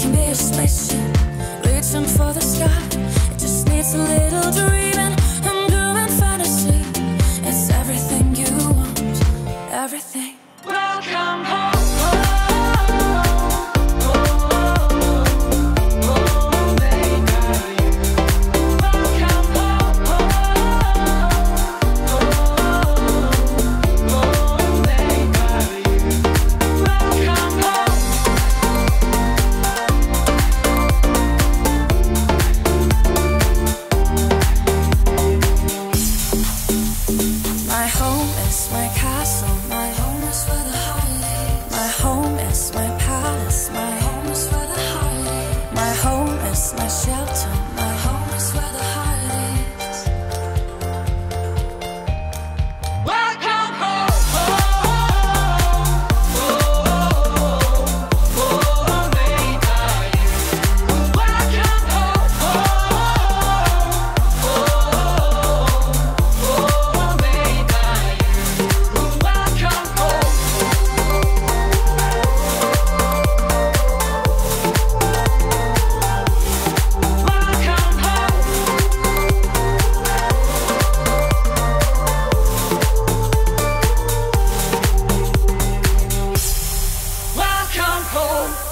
can be a spaceship reaching for the sky. It just needs a little dreaming and doing fantasy. It's everything you want, everything. Welcome home. My home is my castle, my home is where the heart is. My home is my palace, my home is where the heart is. My home is my shelter, my home is where the heart is. Welcome home. Welcome home.